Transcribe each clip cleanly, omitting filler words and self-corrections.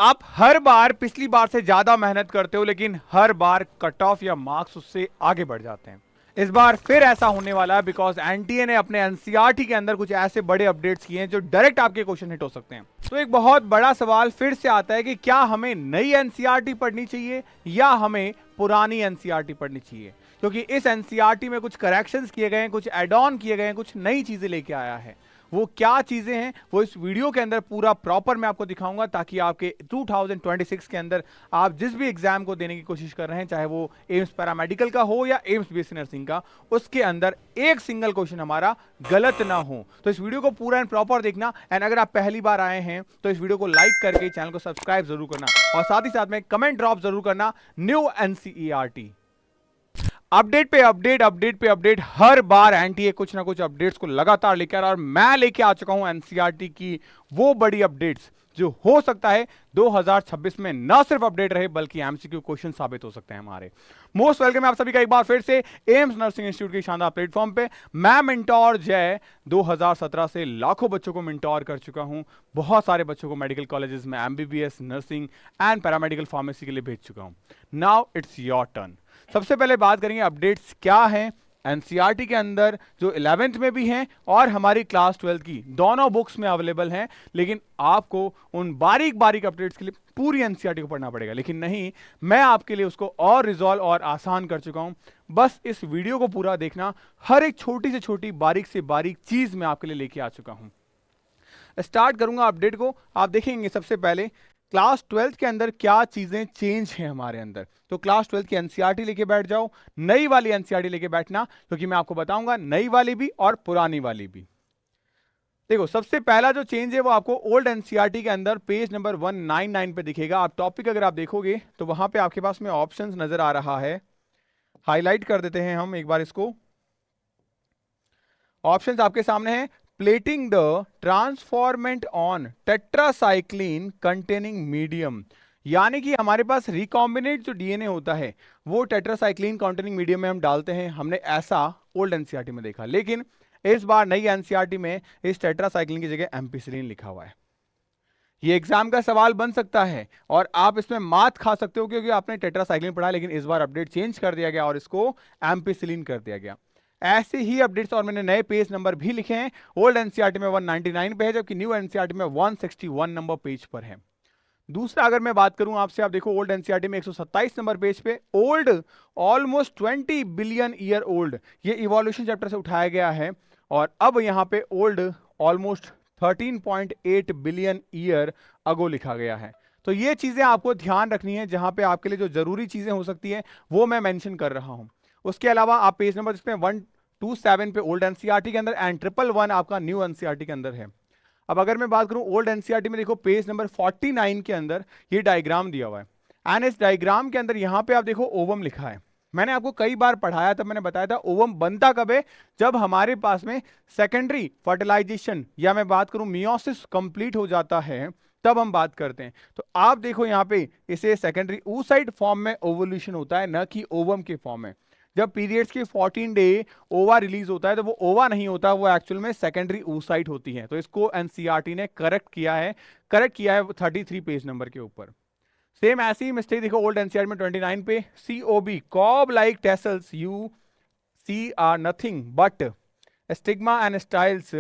आप हर बार पिछली बार से ज्यादा मेहनत करते हो लेकिन हर बार कट ऑफ या मार्क्स उससे आगे बढ़ जाते हैं। इस बार फिर ऐसा होने वाला है बिकॉज एनटीए ने अपने एनसीईआरटी के अंदर कुछ ऐसे बड़े अपडेट्स किए हैं जो डायरेक्ट आपके क्वेश्चन हिट हो सकते हैं। तो एक बहुत बड़ा सवाल फिर से आता है कि क्या हमें नई एनसीईआरटी पढ़नी चाहिए या हमें पुरानी एनसीईआरटी पढ़नी चाहिए, क्योंकि इस एनसीईआरटी में कुछ करेक्शंस किए गए हैं, कुछ एड ऑन किए गए हैं, कुछ नई चीजें लेके आया है। वो क्या चीजें हैं वो इस वीडियो के अंदर पूरा प्रॉपर मैं आपको दिखाऊंगा, ताकि आपके 2026 के अंदर आप जिस भी एग्जाम को देने की कोशिश कर रहे हैं, चाहे वो एम्स पैरामेडिकल का हो या एम्स बीएससी नर्सिंग का, उसके अंदर एक सिंगल क्वेश्चन हमारा गलत ना हो। तो इस वीडियो को पूरा एंड प्रॉपर देखना। एंड अगर आप पहली बार आए हैं तो इस वीडियो को लाइक करके चैनल को सब्सक्राइब जरूर करना और साथ ही साथ में कमेंट ड्रॉप जरूर करना न्यू एनसीईआरटी। अपडेट पे अपडेट, अपडेट पे अपडेट, हर बार एनटीए कुछ ना कुछ अपडेट्स को लगातार लेकर आ रहा है और मैं लेके आ चुका हूं एनसीईआरटी की वो बड़ी अपडेट्स जो हो सकता है 2026 में ना सिर्फ अपडेट रहे बल्कि एमसीक्यू क्वेश्चन साबित हो सकते हैं हमारे। मोस्ट वेलकम है आप सभी का एक बार फिर से एम्स नर्सिंग इंस्टीट्यूट के शानदार प्लेटफॉर्म पे। मैं मिंटोर जय 2017 से लाखों बच्चों को मिंटोर कर चुका हूं, बहुत सारे बच्चों को मेडिकल कॉलेजेस में MBBS, nursing and paramedical pharmacy के लिए भेज चुका हूं। Now it's your turn. सबसे पहले बात करेंगे अपडेट्स क्या हैं एनसीईआरटी के अंदर जो 11th में भी हैं और हमारी क्लास 12 की दोनों बुक्स में अवेलेबल हैं। लेकिन आपको उन बारीक बारीक अपडेट्स के लिए पूरी एनसीईआरटी को पढ़ना पड़ेगा, लेकिन नहीं, मैं आपके लिए उसको और रिजॉल्व और आसान कर चुका हूं। बस इस वीडियो को पूरा देखना, हर एक छोटी से छोटी बारीक से बारीक चीज मैं आपके लिए लेके आ चुका हूं। स्टार्ट करूंगा अपडेट को। आप देखेंगे सबसे पहले क्लास 12 के अंदर क्या चीजें चेंज हैं हमारे अंदर। तो क्लास 12 की एनसीईआरटी लेके बैठ जाओ, नई वाली एनसीईआरटी लेके बैठना, क्योंकि मैं आपको बताऊंगा नई वाली भी और पुरानी वाली भी। देखो सबसे पहला जो चेंज है वो आपको ओल्ड एनसीईआरटी के अंदर पेज नंबर 199 पे दिखेगा। आप टॉपिक अगर आप देखोगे तो वहां पे आपके पास में ऑप्शंस नजर आ रहा है। हाईलाइट कर देते हैं हम एक बार इसको। ऑप्शंस आपके सामने हैं। Plating the transformant on tetracycline containing medium, यानी कि हमारे पास रिकॉम्बिनेट जो डीएनए होता है वो टेट्रासाइक्लिन कंटेनिंग मीडियम में हम डालते हैं। हमने ऐसा ओल्ड एनसीईआरटी में देखा, लेकिन इस बार नई एनसीईआरटी में इस टेट्रासाइक्लिन की जगह एम्पिसिलिन लिखा हुआ है। ये एग्जाम का सवाल बन सकता है और आप इसमें मात खा सकते हो क्योंकि आपने टेट्रासाइक्लिन पढ़ा, लेकिन इस बार अपडेट चेंज कर दिया गया और इसको एम्पिसिलिन कर दिया गया। ऐसे ही अपडेट्स और मैंने नए पेज नंबर भी लिखे हैं। ओल्ड एनसीईआरटी में 199 पे है, जबकि न्यू एनसीईआरटी में 161 नंबर पेज पर है। दूसरा अगर मैं बात करूं आपसे, आप देखो ओल्ड एनसीईआरटी में 127 नंबर पेज पे old almost 20 billion year old, ये इवोल्यूशन चैप्टर से उठाया गया है। और अब यहां पे old almost 13.8 billion year ago लिखा गया है। तो ये चीजें आपको ध्यान रखनी है, जहां पे आपके लिए जो जरूरी चीजें हो सकती है वो मैं मेंशन कर रहा हूं। उसके अलावा आप पेज नंबर इसमें 127 पे ओल्ड एनसीईआरटी के अंदर एंड 111 आपका न्यू एनसीईआरटी के अंदर है। अब अगर मैं बात करूं ओल्ड एनसीईआरटी में, देखो पेज नंबर 49 के अंदर ये डायग्राम दिया हुआ है। एंड इस डायग्राम के अंदर यहां पे आप देखो ओवम लिखा है। मैंने आपको कई बार पढ़ाया, तब मैंने बताया था ओवम बनता कब है, जब हमारे पास में सेकेंडरी फर्टिलाइजेशन या मैं बात करूं मियोसिस कंप्लीट हो जाता है, तब हम बात करते हैं। तो आप देखो यहां पे इसे सेकेंडरी oocyte फॉर्म में ओवोल्यूशन होता है, न कि ओवम के फॉर्म में। जब पीरियड्स के 14 डे ओवा रिलीज होता है तो वो ओवा नहीं होता, वो एक्चुअल में सेकेंडरी oocyte होती है। तो इसको एनसीईआरटी ने करेक्ट किया है 33 पेज नंबर के ऊपर। सेम ऐसी मिस्टेक देखो ओल्ड एनसीईआरटी में 29 पे COB cob like tassels you see are nothing but stigma and styles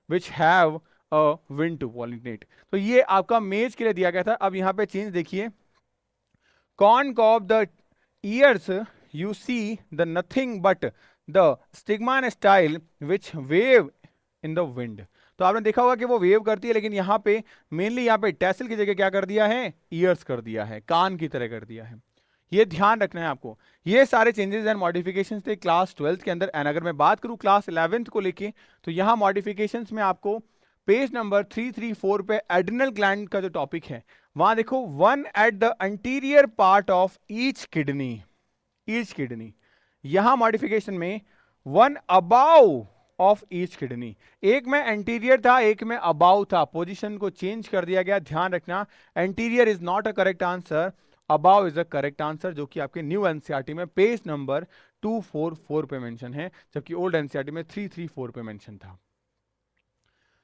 which have a wind to pollinate. तो ये आपका मेज के लिए दिया गया था। अब यहां पे चेंज देखिए, corn cob the ears you see the nothing but the stigma and style which wave in the wind। तो आपने देखा होगा कि वो वेव करती है, लेकिन यहाँ पे मेनली यहाँ पे टेसल की जगह क्या कर दिया है, ईयर्स कर दिया है, कान की तरह कर दिया है। ये ध्यान रखना है आपको। ये सारे चेंजेस एंड मॉडिफिकेशंस थे क्लास 12 के अंदर। एंड अगर मैं बात करूं क्लास 11th को लेके, तो यहाँ मॉडिफिकेशंस में आपको पेज नंबर 334 पे एड्रिनल ग्लैंड का जो टॉपिक है वहां देखो, one at the anterior part of each kidney, each kidney. यहां मॉडिफिकेशन में one above of each kidney, एक में एंटीरियर था एक में अबाउ था, पोजीशन को चेंज कर दिया गया। ध्यान रखना, anterior is not a correct answer, above is a correct answer, जो कि आपके न्यू एनसीईआरटी में पेज नंबर 244 पे मेंशन है, जबकि ओल्ड एनसीईआरटी में 334 पे मेंशन था।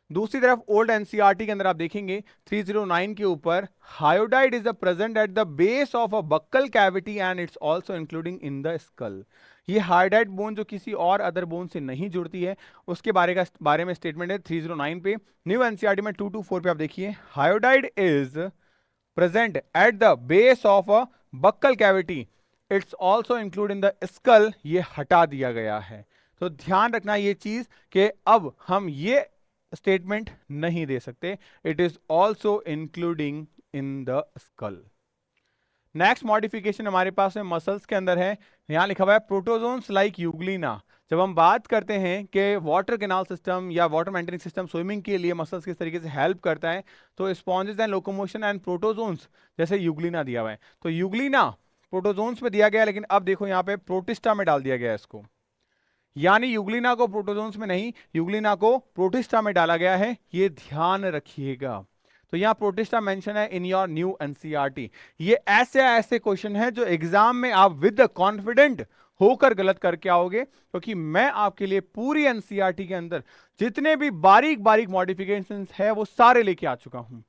दूसरी तरफ ओल्ड एनसीईआरटी के अंदर आप देखेंगे 309 के ऊपर, hyoid is the present at the base of a buccal cavity and it's also including in the skull. ये हायोडाइड बोन जो किसी और अदर बोन से नहीं जुड़ती है, उसके बारे में स्टेटमेंट है 309 पे। न्यू एनसीईआरटी में 224 पे आप देखिए, hyoid is present at the base of a buccal cavity, it's also include in the skull, ये हटा दिया गया है। तो ध्यान रखना ये चीज कि अब हम ये स्टेटमेंट नहीं दे सकते, it is also including in the school. Next modification हमारे पास में मसल्स के अंदर है, यहां लिखा हुआ है प्रोटोजोन्स लाइक यूग्लिना। जब हम बात करते हैं कि वाटर कैनाल सिस्टम या वाटर मेंटेनिंग सिस्टम स्विमिंग के लिए मसल्स किस तरीके से हेल्प करता है, तो sponges and locomotion and protozoans जैसे यूग्लिना दिया हुआ है। तो यूग्लिना प्रोटोजोन्स में दिया गया है, लेकिन अब देखो यहाँ पे प्रोटिस्टा में डाल दिया गया है इसको, यानी यूग्लिना को प्रोटोजोन्स में नहीं, यूग्लिना को प्रोटिस्टा में डाला गया है, ये ध्यान रखिएगा। तो यहां प्रोटिस्टा मेंशन है इन योर न्यू एनसीईआरटी। ये ऐसे क्वेश्चन है जो एग्जाम में आप विद कॉन्फिडेंट होकर गलत करके आओगे, क्योंकि मैं आपके लिए पूरी एनसीईआरटी के अंदर जितने भी बारीक बारीक मॉडिफिकेशंस है वो सारे लेके आ चुका हूं।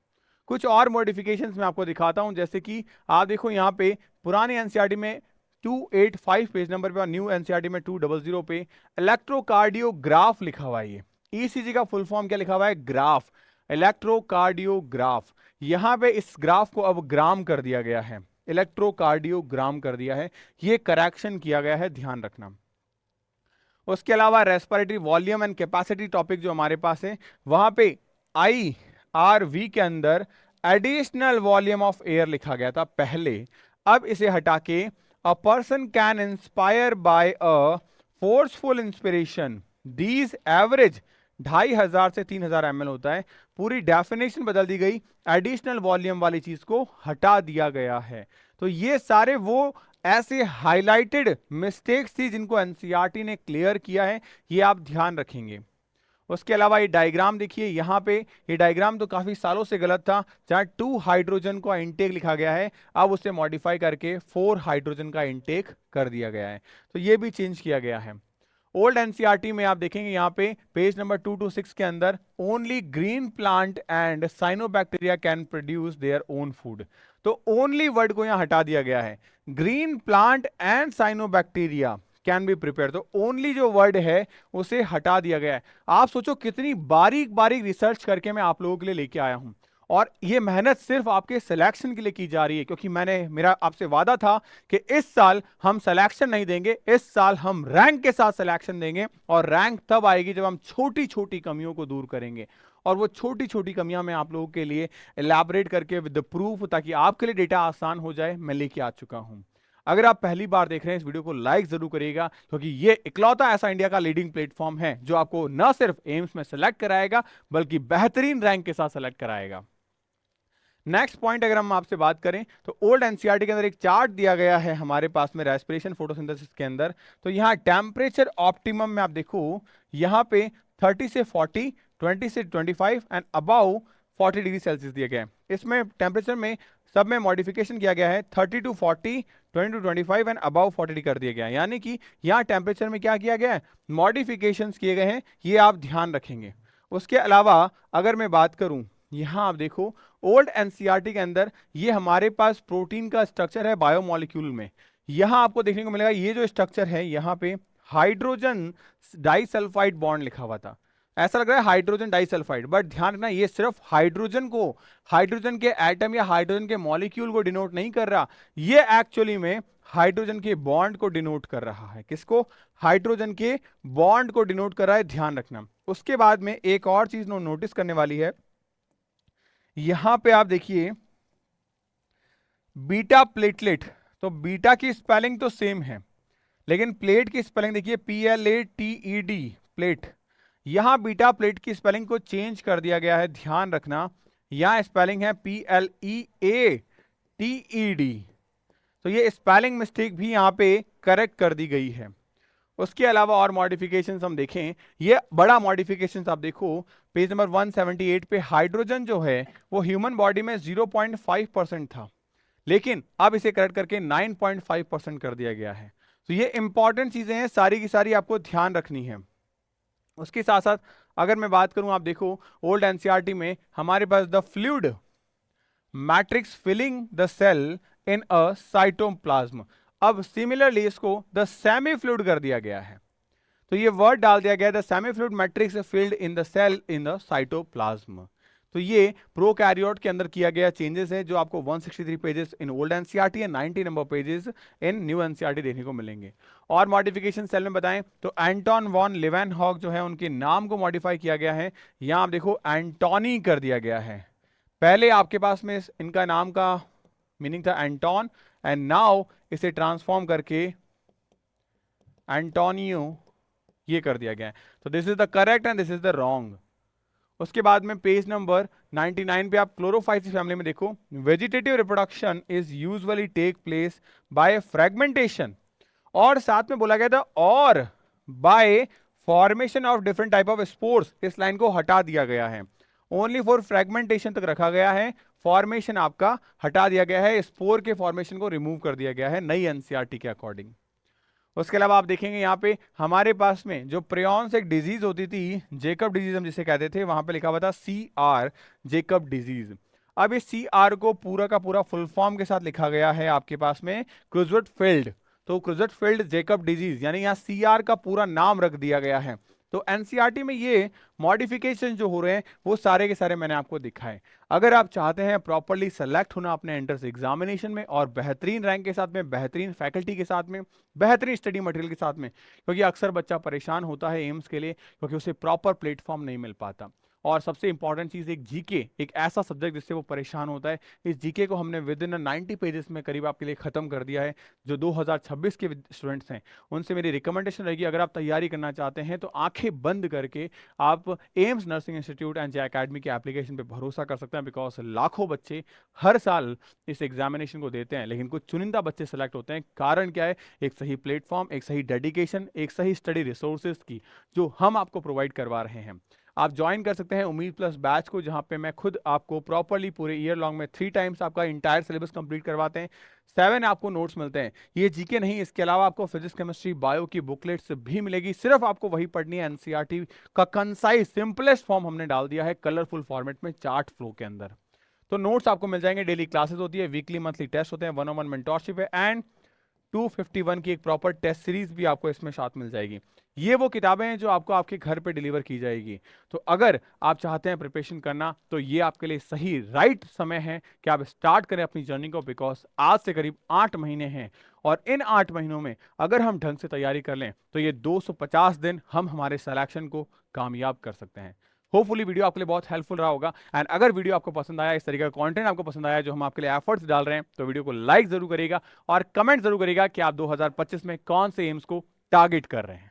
कुछ और मॉडिफिकेशंस मैं आपको दिखाता हूं, जैसे कि आप देखो यहां पे पुरानी एनसीईआरटी में 285 पेज नंबर पे और न्यू एनसीईआरटी में 200 पे इलेक्ट्रोकार्डियोग्राफ लिखा हुआ है। ये ईसीजी का फुल फॉर्म क्या लिखा हुआ है? Graph, electrocardiograph. यहां पे इस ग्राफ को अब ग्राम कर दिया गया है, इलेक्ट्रोकार्डियोग्राम कर दिया है, ये करेक्शन किया गया है, ध्यान रखना। उसके अलावा respiratory volume and capacity topic जो हमारे पास है, वहां पे IRV के अंदर एडिशनल वॉल्यूम ऑफ एयर लिखा गया था पहले, अब इसे हटा के a person can inspire by a forceful inspiration these average 2500 से 3000 ml होता है। पूरी डेफिनेशन बदल दी गई, एडिशनल वॉल्यूम वाली चीज को हटा दिया गया है। तो ये सारे वो ऐसे हाईलाइटेड मिस्टेक्स थी जिनको एनसीईआरटी ने क्लियर किया है, ये आप ध्यान रखेंगे। उसके अलावा ये डायग्राम देखिए, यहाँ पे ये डायग्राम तो काफी सालों से गलत था, जहां 2 हाइड्रोजन का इंटेक लिखा गया है, अब उसे मॉडिफाई करके 4 हाइड्रोजन का इंटेक कर दिया गया है, तो ये भी चेंज किया गया है। ओल्ड एनसीईआरटी में आप देखेंगे यहाँ पे पेज नंबर 226 के अंदर only green plant and cyanobacteria can produce their own food, तो ओनली वर्ड को यहाँ हटा दिया गया है, green plant and cyanobacteria can be prepare, तो ओनली जो वर्ड है उसे हटा दिया गया है। आप सोचो कितनी बारीक बारीक रिसर्च करके मैं आप लोगों के लिए लेके आया हूं, और ये मेहनत सिर्फ आपके सिलेक्शन के लिए की जा रही है, क्योंकि मेरा आपसे वादा था कि इस साल हम सिलेक्शन नहीं देंगे, इस साल हम रैंक के साथ सिलेक्शन देंगे, और रैंक तब आएगी जब हम छोटी छोटी कमियों को दूर करेंगे, और वो छोटी छोटी कमियां मैं आप लोगों के लिए एलैबोरेट करके विद द प्रूफ, ताकि आपके लिए डेटा आसान हो जाए, मैं लेके आ चुका हूं। अगर आप पहली बार देख रहे हैं इस वीडियो को लाइक जरूर करिएगा, क्योंकि ये इकलौता ऐसा इंडिया का लीडिंग प्लेटफॉर्म है जो आपको न सिर्फ एम्स में सेलेक्ट कराएगा बल्कि बेहतरीन रैंक के साथ सेलेक्ट कराएगा। नेक्स्ट पॉइंट अगर हम आपसे बात करें तो ओल्ड एनसीईआरटी के अंदर एक चार्ट दिया गया है हमारे पास में रेस्पिरेशन फोटोसिंथेसिस के अंदर, तो यहाँ टेम्परेचर ऑप्टिमम में आप देखो, यहाँ पे 30 से 40, 20 से 25 एंड अबाउ 40 डिग्री सेल्सियस दिया गया है। इसमें टेम्परेचर में सब में मॉडिफिकेशन किया गया है, 30 टू 40, 20 टू 25 एंड अबाउ 40 कर दिया गया है, यानी कि यहाँ टेम्परेचर में क्या किया गया है, मॉडिफिकेशंस किए गए हैं, ये आप ध्यान रखेंगे। उसके अलावा अगर मैं बात करूं, यहां आप देखो ओल्ड एनसीईआरटी के अंदर ये हमारे पास प्रोटीन का स्ट्रक्चर है बायोमोलिक्यूल में, यहां आपको देखने को मिलेगा ये जो स्ट्रक्चर है, यहां पे हाइड्रोजन डाइसल्फाइड बॉन्ड लिखा हुआ था, ऐसा लग रहा है हाइड्रोजन डाइसल्फाइड, बट ध्यान रखना ये सिर्फ हाइड्रोजन को, हाइड्रोजन के एटम या हाइड्रोजन के मॉलिक्यूल को डिनोट नहीं कर रहा, ये एक्चुअली में हाइड्रोजन के बॉन्ड को डिनोट कर रहा है। किसको? हाइड्रोजन के बॉन्ड को डिनोट कर रहा है, ध्यान रखना। उसके बाद में एक और चीज नोटिस करने वाली है, यहां पे आप देखिए बीटा प्लेटलेट, तो बीटा की स्पेलिंग तो सेम है, लेकिन प्लेट की स्पेलिंग देखिए PLATED प्लेट, यहां बीटा प्लेट की स्पेलिंग को चेंज कर दिया गया है, ध्यान रखना, यहां स्पेलिंग है PLEATED, तो ये स्पेलिंग मिस्टेक भी यहां पे करेक्ट कर दी गई है। उसके अलावा और मॉडिफिकेशंस हम देखें, ये बड़ा मॉडिफिकेशंस आप देखो पेज नंबर 178 पे, हाइड्रोजन जो है वो ह्यूमन बॉडी में 0.5% था, लेकिन अब इसे करेक्ट करके 9.5% कर दिया गया है। तो ये इंपॉर्टेंट चीजें हैं, सारी की सारी आपको ध्यान रखनी है। उसके साथ साथ अगर मैं बात करूं, आप देखो ओल्ड एनसीईआरटी में हमारे पास the fluid matrix filling the cell in a cytoplasm, अब सिमिलरली इसको द सेमी फ्लूइड कर दिया गया है। तो ये वर्ड डाल दिया गया the semi fluid matrix filled in the cell in the cytoplasm. तो ये प्रोकैरियोट के अंदर किया गया चेंजेस है, जो आपको 163 pages in old NCERT and 90 number pages in new NCERT देखने को मिलेंगे। और मॉडिफिकेशन सेल में बताएं तो एंटोन वॉन लिवेनहॉक जो है उनके नाम को मॉडिफाई किया गया है, यहां आप देखो एंटोनी कर दिया गया है। पहले आपके पास में इनका नाम का मीनिंग था एंटोन, एंड नाउ इसे ट्रांसफॉर्म करके एंटोनियो ये कर दिया गया है। तो this is the correct and this is the wrong. उसके बाद में पेज नंबर 99 पे आप क्लोरोफाइसिस फैमिली में देखो, vegetative reproduction is usually take place by fragmentation, और साथ में बोला गया था और by formation of different type of spores, इस लाइन को हटा दिया गया है। ओनली फॉर फ्रेगमेंटेशन तक रखा गया है, फॉर्मेशन आपका हटा दिया गया है, स्पोर के फॉर्मेशन को रिमूव कर दिया गया है नई एनसीईआरटी के अकॉर्डिंग। उसके अलावा आप देखेंगे यहाँ पे हमारे पास में जो प्रियॉन से एक डिजीज होती थी, जेकब डिजीज हम जिसे कहते थे, वहां पे लिखा हुआ था CR, जेकब डिजीज। अब इस CR को पूरा का पूरा फुल फॉर्म के साथ लिखा गया है आपके पास में क्रुज़वेल्ट-फील्ड, तो क्रुज़वेल्ट-फील्ड जेकब डिजीज, यानी यहाँ CR का पूरा नाम रख दिया गया है। तो एनसीईआरटी में ये मॉडिफिकेशन जो हो रहे हैं वो सारे के सारे मैंने आपको दिखाए। अगर आप चाहते हैं प्रॉपरली सेलेक्ट होना अपने एंट्रेंस एग्जामिनेशन में और बेहतरीन रैंक के साथ में, बेहतरीन फैकल्टी के साथ में, बेहतरीन स्टडी मटेरियल के साथ में, क्योंकि अक्सर बच्चा परेशान होता है एम्स के लिए क्योंकि उसे प्रॉपर प्लेटफॉर्म नहीं मिल पाता। और सबसे इंपॉर्टेंट चीज एक जीके, एक ऐसा सब्जेक्ट जिससे वो परेशान होता है, इस जीके को हमने विद इन 90 पेजेस में करीब आपके लिए खत्म कर दिया है। जो 2026 के स्टूडेंट्स हैं उनसे मेरी रिकमेंडेशन रहेगी, अगर आप तैयारी करना चाहते हैं तो आंखें बंद करके आप AIIMS nursing institute and J academy के एप्लीकेशन पे भरोसा कर सकते हैं, बिकॉज लाखों बच्चे हर साल इस एग्जामिनेशन को देते हैं, लेकिन कुछ चुनिंदा बच्चे सेलेक्ट होते हैं। कारण क्या है? एक सही प्लेटफॉर्म, एक सही डेडिकेशन, एक सही स्टडी रिसोर्सेज की जो हम आपको प्रोवाइड करवा रहे हैं। आप ज्वाइन कर सकते हैं उम्मीद प्लस बैच को, जहां पे मैं खुद आपको प्रॉपरली पूरे ईयर लॉन्ग में 3 टाइम्स आपका इंटायर सिलेबस कंप्लीट करवाते हैं। 7 आपको नोट्स मिलते हैं, ये जीके नहीं, इसके अलावा आपको फिजिक्स, केमिस्ट्री, बायो की बुकलेट्स भी मिलेगी। सिर्फ आपको वही पढ़नी है, एनसीईआरटी का कंसाइज सिंपलेस्ट फॉर्म हमने डाल दिया है कलरफुल फॉर्मेट में चार्ट फ्लो के अंदर। तो नोट्स आपको मिल जाएंगे, डेली क्लासेस होती है, वीकली मंथली टेस्ट होते हैं, 1-on-1 मेंटोरशिप है, एंड 251 की एक प्रॉपर टेस्ट सीरीज भी आपको इसमें साथ मिल जाएगी। ये वो किताबें हैं जो आपको आपके घर पे डिलीवर की जाएगी। तो अगर आप चाहते हैं प्रिपरेशन करना तो ये आपके लिए सही राइट समय है कि आप स्टार्ट करें अपनी जर्नी को, बिकॉज आज से करीब 8 महीने हैं और इन 8 महीनों में अगर हम ढंग से तैयारी कर लें तो ये 250 दिन हम हमारे सिलेक्शन को कामयाब कर सकते हैं। होपफुली वीडियो आपके लिए बहुत हेल्पफुल रहा होगा, एंड अगर वीडियो आपको पसंद आया, इस तरीके का कंटेंट आपको पसंद आया जो हम आपके लिए एफर्ट्स डाल रहे हैं, तो वीडियो को लाइक जरूर करिएगा और कमेंट जरूर करिएगा कि आप 2025 में कौन से एम्स को टारगेट कर रहे हैं।